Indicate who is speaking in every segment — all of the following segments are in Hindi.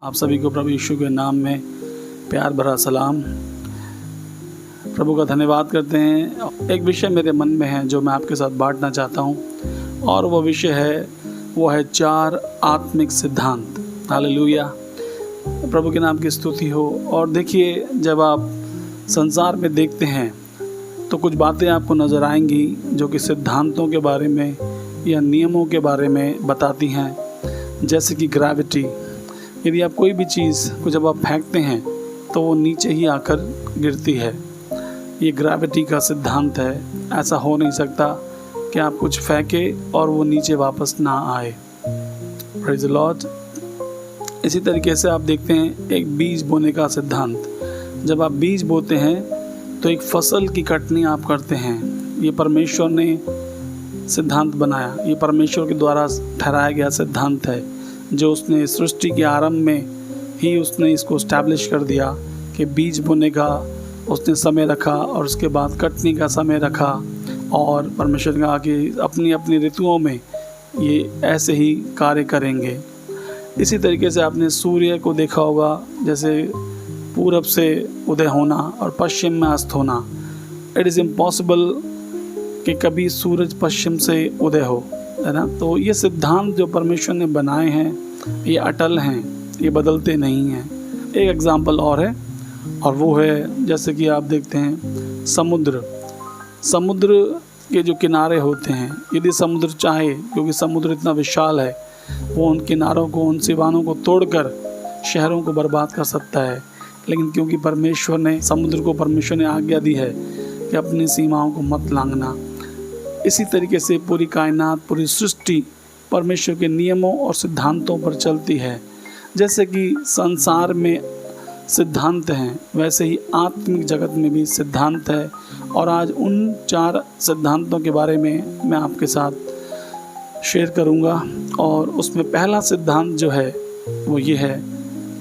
Speaker 1: आप सभी को प्रभु यीशु के नाम में प्यार भरा सलाम। प्रभु का धन्यवाद करते हैं। एक विषय मेरे मन में है जो मैं आपके साथ बांटना चाहता हूँ और वो विषय है 4 आत्मिक सिद्धांत। हालेलुया, प्रभु के नाम की स्तुति हो। और देखिए, जब आप संसार में देखते हैं तो कुछ बातें आपको नज़र आएंगी जो कि सिद्धांतों के बारे में या नियमों के बारे में बताती हैं, जैसे कि ग्रेविटी। यदि आप कोई भी चीज़ को जब आप फेंकते हैं तो वो नीचे ही आकर गिरती है। ये ग्रेविटी का सिद्धांत है। ऐसा हो नहीं सकता कि आप कुछ फेंके और वो नीचे वापस ना आए। Praise the Lord. इसी तरीके से आप देखते हैं एक बीज बोने का सिद्धांत। जब आप बीज बोते हैं तो एक फसल की कटनी आप करते हैं। ये परमेश्वर ने सिद्धांत बनाया, ये परमेश्वर के द्वारा ठहराया गया सिद्धांत है, जो उसने सृष्टि के आरंभ में ही उसने इसको स्टैब्लिश कर दिया कि बीज बोने का उसने समय रखा और उसके बाद कटनी का समय रखा। और परमेश्वर ने कहा कि अपनी अपनी ऋतुओं में ये ऐसे ही कार्य करेंगे। इसी तरीके से आपने सूर्य को देखा होगा, जैसे पूरब से उदय होना और पश्चिम में अस्त होना। इट इज़ इम्पॉसिबल कि कभी सूरज पश्चिम से उदय हो, है ना। तो ये सिद्धांत जो परमेश्वर ने बनाए हैं ये अटल हैं, ये बदलते नहीं हैं। एक एग्जाम्पल और है, और वो है जैसे कि आप देखते हैं समुद्र के जो किनारे होते हैं, यदि समुद्र चाहे, क्योंकि समुद्र इतना विशाल है, वो उन किनारों को, उन सीमाओं को तोड़कर शहरों को बर्बाद कर सकता है। लेकिन क्योंकि समुद्र को परमेश्वर ने आज्ञा दी है कि अपनी सीमाओं को मत लांघना। इसी तरीके से पूरी कायनात, पूरी सृष्टि परमेश्वर के नियमों और सिद्धांतों पर चलती है। जैसे कि संसार में सिद्धांत हैं, वैसे ही आत्मिक जगत में भी सिद्धांत है। और आज उन 4 सिद्धांतों के बारे में मैं आपके साथ शेयर करूंगा। और उसमें पहला सिद्धांत जो है वो ये है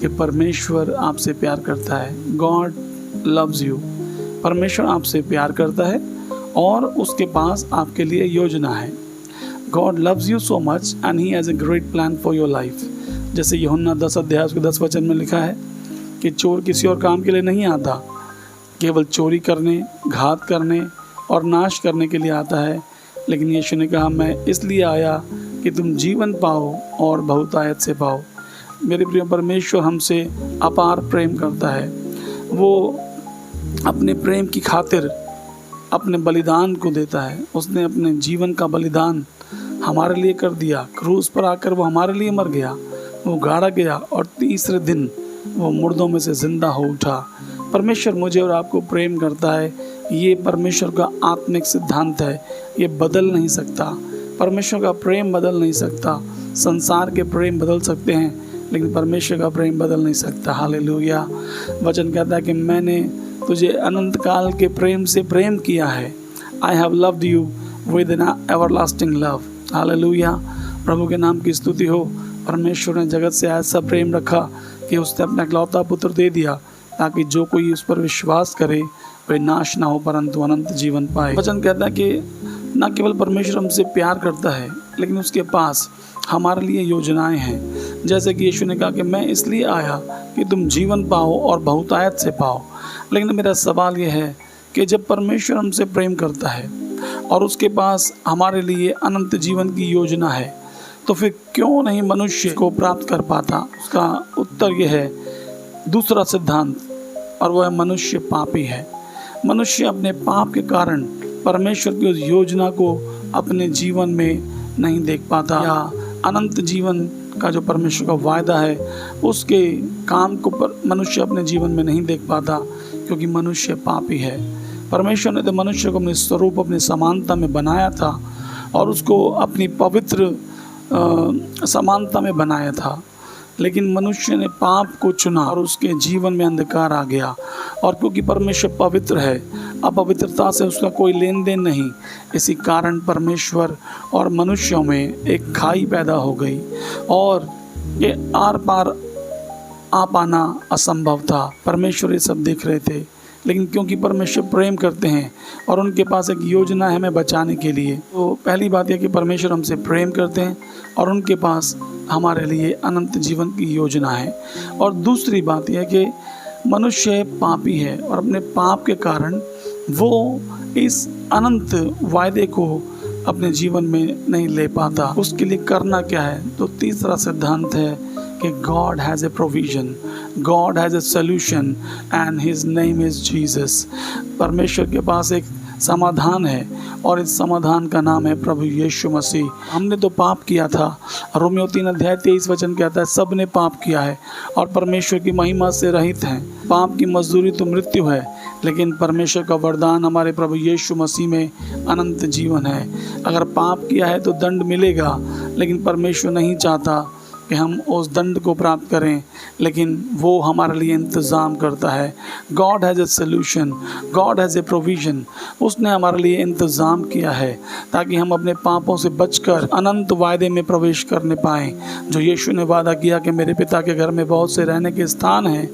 Speaker 1: कि परमेश्वर आपसे प्यार करता है। God loves you. परमेश्वर आपसे प्यार करता है और उसके पास आपके लिए योजना है। God loves you so much and he has a great plan for your life. जैसे यूहन्ना 10 अध्याय उसके 10 वचन में लिखा है कि चोर किसी और काम के लिए नहीं आता, केवल चोरी करने, घात करने और नाश करने के लिए आता है। लेकिन यीशु ने कहा, मैं इसलिए आया कि तुम जीवन पाओ और बहुतायत से पाओ। मेरे प्रिय, परमेश्वर हमसे अपार प्रेम करता है। वो अपने प्रेम की खातिर अपने बलिदान को देता है। उसने अपने जीवन का बलिदान हमारे लिए कर दिया। क्रूस पर आकर वो हमारे लिए मर गया, वो गाड़ा गया और तीसरे दिन वो मुर्दों में से जिंदा हो उठा। परमेश्वर मुझे और आपको प्रेम करता है। ये परमेश्वर का आत्मिक सिद्धांत है, ये बदल नहीं सकता। परमेश्वर का प्रेम बदल नहीं सकता। संसार के प्रेम बदल सकते हैं, लेकिन परमेश्वर का प्रेम बदल नहीं सकता। हालेलुया। वचन कहता है कि मैंने तुझे अनंत काल के प्रेम से प्रेम किया है। I have loved you with an everlasting love. Hallelujah, प्रभु के नाम की स्तुति हो। परमेश्वर ने जगत से ऐसा प्रेम रखा कि उसने अपना इकलौता पुत्र दे दिया, ताकि जो कोई उस पर विश्वास करे वह नाश ना हो परंतु अनंत जीवन पाए। वचन कहता है कि न केवल परमेश्वर हमसे प्यार करता है, लेकिन उसके पास हमारे लिए योजनाएं हैं। जैसे कि यीशु ने कहा कि मैं इसलिए आया कि तुम जीवन पाओ और बहुतायत से पाओ। लेकिन मेरा सवाल यह है कि जब परमेश्वर हमसे प्रेम करता है और उसके पास हमारे लिए अनंत जीवन की योजना है, तो फिर क्यों नहीं मनुष्य को प्राप्त कर पाता? उसका उत्तर यह है, दूसरा सिद्धांत, और वह मनुष्य पापी है। मनुष्य अपने पाप के कारण परमेश्वर की उस योजना को अपने जीवन में नहीं देख पाता, या अनंत जीवन का जो परमेश्वर का वायदा है उसके काम को मनुष्य अपने जीवन में नहीं देख पाता, क्योंकि मनुष्य पापी है। परमेश्वर ने तो मनुष्य को अपने स्वरूप, अपनी समानता में बनाया था और उसको अपनी पवित्र समानता में बनाया था। लेकिन मनुष्य ने पाप को चुना और उसके जीवन में अंधकार आ गया। और क्योंकि परमेश्वर पवित्र है, अपवित्रता से उसका कोई लेन देन नहीं, इसी कारण परमेश्वर और मनुष्यों में एक खाई पैदा हो गई और ये आर पार आ पाना असंभव था। परमेश्वर ये सब देख रहे थे, लेकिन क्योंकि परमेश्वर प्रेम करते हैं और उनके पास एक योजना है हमें बचाने के लिए, तो पहली बात यह कि परमेश्वर हमसे प्रेम करते हैं और उनके पास हमारे लिए अनंत जीवन की योजना है। और दूसरी बात यह है कि मनुष्य पापी है और अपने पाप के कारण वो इस अनंत वायदे को अपने जीवन में नहीं ले पाता। उसके लिए करना क्या है? तो तीसरा सिद्धांत है कि God has a provision, God has a solution and his name is Jesus. परमेश्वर के पास एक समाधान है और इस समाधान का नाम है प्रभु यीशु मसीह। हमने तो पाप किया था। रोमियो 3:23 कहता है सब ने पाप किया है और परमेश्वर की महिमा से रहित हैं। पाप की मजदूरी तो मृत्यु है, लेकिन परमेश्वर का वरदान हमारे प्रभु यीशु मसीह में अनंत जीवन है। अगर पाप किया है तो दंड मिलेगा, लेकिन परमेश्वर नहीं चाहता कि हम उस दंड को प्राप्त करें, लेकिन वो हमारे लिए इंतज़ाम करता है। God has a solution, God has a provision. उसने हमारे लिए इंतज़ाम किया है ताकि हम अपने पापों से बचकर अनंत वायदे में प्रवेश करने पाएँ। जो यीशु ने वादा किया कि मेरे पिता के घर में बहुत से रहने के स्थान हैं,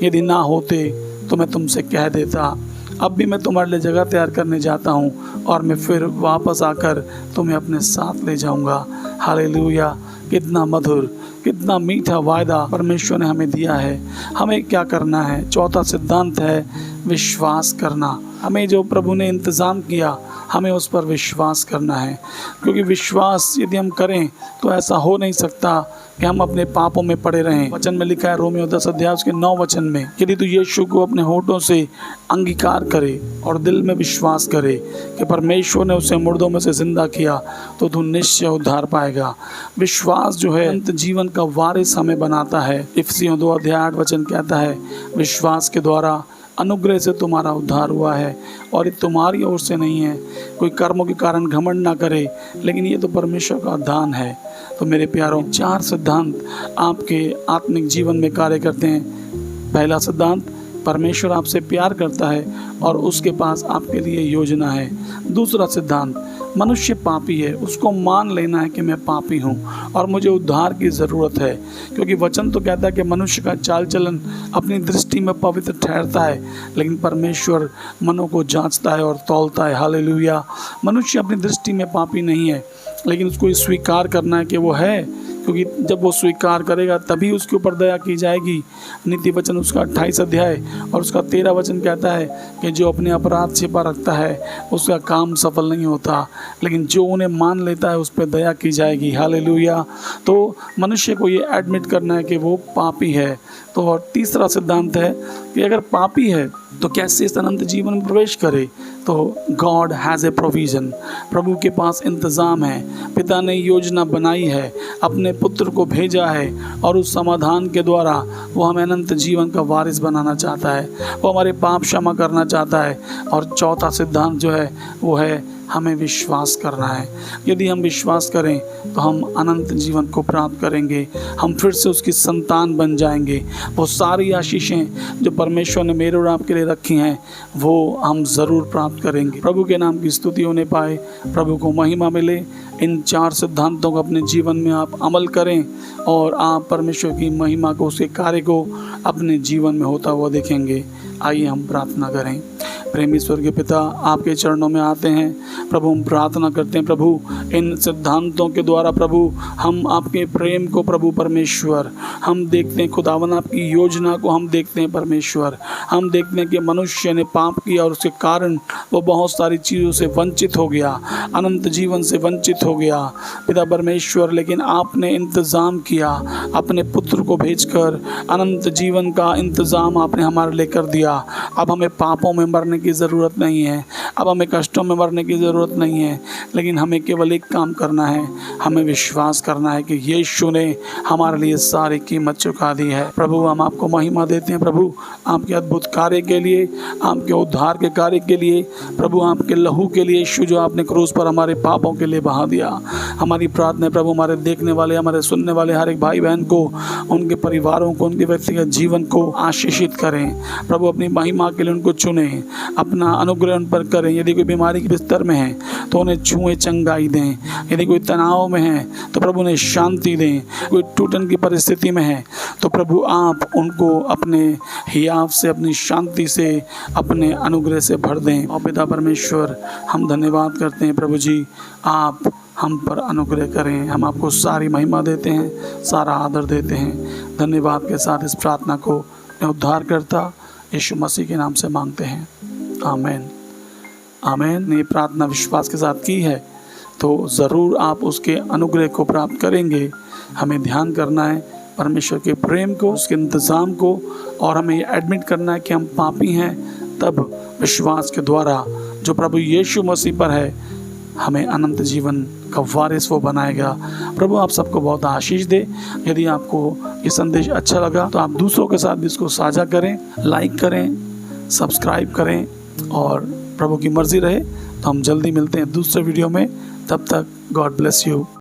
Speaker 1: यदि ना होते तो मैं तुमसे कह देता। अब भी मैं तुम्हारे लिए जगह तैयार करने जाता हूँ और मैं फिर वापस आकर तुम्हें अपने साथ ले जाऊँगा। हालेलुया! कितना मधुर, कितना मीठा वायदा परमेश्वर ने हमें दिया है। हमें क्या करना है? चौथा सिद्धांत है विश्वास करना। हमें जो प्रभु ने इंतज़ाम किया, हमें उस पर विश्वास करना है, क्योंकि विश्वास यदि हम करें तो ऐसा हो नहीं सकता कि हम अपने पापों में पड़े रहें। वचन में लिखा है रोमियो 10:9 में, यदि तू यीशु को अपने होठों से अंगीकार करे और दिल में विश्वास करे कि परमेश्वर ने उसे मुर्दों में से जिंदा किया तो तू निश्चय उद्धार पाएगा। विश्वास जो है अनंत जीवन का वारिस हमें बनाता है। इफिसियों 2:8 कहता है विश्वास के द्वारा अनुग्रह से तुम्हारा उद्धार हुआ है और ये तुम्हारी ओर से नहीं है। कोई कर्मों के कारण घमंड ना करे, लेकिन ये तो परमेश्वर का दान है। तो मेरे प्यारों, 4 सिद्धांत आपके आत्मिक जीवन में कार्य करते हैं। पहला सिद्धांत, परमेश्वर आपसे प्यार करता है और उसके पास आपके लिए योजना है। दूसरा सिद्धांत, मनुष्य पापी है, उसको मान लेना है कि मैं पापी हूँ और मुझे उद्धार की ज़रूरत है, क्योंकि वचन तो कहता है कि मनुष्य का चाल चलन अपनी दृष्टि में पवित्र ठहरता है, लेकिन परमेश्वर मनों को जांचता है और तौलता है। हालेलुया! मनुष्य अपनी दृष्टि में पापी नहीं है, लेकिन उसको स्वीकार करना है कि वो है, क्योंकि जब वो स्वीकार करेगा तभी उसके ऊपर दया की जाएगी। नीति वचन उसका 28 अध्याय और उसका 13 वचन कहता है कि जो अपने अपराध छिपा रखता है उसका काम सफल नहीं होता, लेकिन जो उन्हें मान लेता है उस पर दया की जाएगी। हालेलुया! तो मनुष्य को ये एडमिट करना है कि वो पापी है। तो और तीसरा सिद्धांत है कि अगर पापी है तो कैसे इस अनंत जीवन में प्रवेश करे? तो गॉड हैज़ ए प्रोविज़न, प्रभु के पास इंतज़ाम है। पिता ने योजना बनाई है, अपने पुत्र को भेजा है और उस समाधान के द्वारा वो हमें अनंत जीवन का वारिस बनाना चाहता है। वो हमारे पाप क्षमा करना चाहता है। और चौथा सिद्धांत जो है वो है हमें विश्वास करना है। यदि हम विश्वास करें तो हम अनंत जीवन को प्राप्त करेंगे, हम फिर से उसकी संतान बन जाएंगे। वो सारी आशीषें जो परमेश्वर ने मेरे और आपके लिए रखी हैं वो हम ज़रूर प्राप्त करेंगे। प्रभु के नाम की स्तुति होने पाए, प्रभु को महिमा मिले। इन 4 सिद्धांतों को अपने जीवन में आप अमल करें और आप परमेश्वर की महिमा को, उसके कार्य को अपने जीवन में होता हुआ देखेंगे। आइए हम प्रार्थना करें। प्रेमी स्वर्गीय पिता, आपके चरणों में आते हैं प्रभु। हम प्रार्थना करते हैं प्रभु, इन सिद्धांतों के द्वारा प्रभु हम आपके प्रेम को प्रभु परमेश्वर हम देखते हैं। खुदावन आपकी योजना को हम देखते हैं परमेश्वर। हम देखते हैं कि मनुष्य ने पाप किया और उसके कारण वो बहुत सारी चीज़ों से वंचित हो गया, अनंत जीवन से वंचित हो गया पिता परमेश्वर। लेकिन आपने इंतज़ाम किया, अपने पुत्र को भेजकर अनंत जीवन का इंतज़ाम आपने हमारे लिए कर दिया। अब हमें पापों में मरने की ज़रूरत नहीं है, अब हमें कष्टों में मरने की ज़रूरत नहीं है, लेकिन हमें केवल एक काम करना है, हमें विश्वास करना है कि यीशु ने हमारे लिए सारी कीमत चुका दी है। प्रभु हम आपको महिमा देते हैं प्रभु, आपके अद्भुत कार्य के लिए, आपके उद्धार के कार्य के लिए प्रभु, आपके लहू के लिए यीशु जो आपने क्रूस पर हमारे पापों के लिए बहा दिया। हमारी प्रार्थना है प्रभु, हमारे देखने वाले, हमारे सुनने वाले हर एक भाई बहन को, उनके परिवारों को, उनके व्यक्तिगत जीवन को आशीषित करें प्रभु। अपनी महिमा के लिए उनको चुनें, अपना अनुग्रह उन पर करें। यदि कोई बीमारी के बिस्तर में है तो उन्हें छुएं, चंगाई दें। यदि कोई तनाव में है तो प्रभु उन्हें शांति दें। कोई टूटन की परिस्थिति में है तो प्रभु आप उनको अपने हियाव से, अपनी शांति से, अपने अनुग्रह से भर दें। और पिता परमेश्वर हम धन्यवाद करते हैं प्रभु जी, आप हम पर अनुग्रह करें। हम आपको सारी महिमा देते हैं, सारा आदर देते हैं। धन्यवाद के साथ इस प्रार्थना को उद्धारकर्ता यीशु मसीह के नाम से मांगते हैं, आमीन आमीन। ये प्रार्थना विश्वास के साथ की है तो ज़रूर आप उसके अनुग्रह को प्राप्त करेंगे। हमें ध्यान करना है परमेश्वर के प्रेम को, उसके इंतज़ाम को, और हमें ये एडमिट करना है कि हम पापी हैं। तब विश्वास के द्वारा जो प्रभु यीशु मसीह पर है, हमें अनंत जीवन का वारिस वो बनाएगा। प्रभु आप सबको बहुत आशीष दे। यदि आपको ये संदेश अच्छा लगा तो आप दूसरों के साथ भी इसको साझा करें, लाइक करें, सब्सक्राइब करें, और प्रभु की मर्ज़ी रहे तो हम जल्दी मिलते हैं दूसरे वीडियो में। तब तक गॉड ब्लेस यू।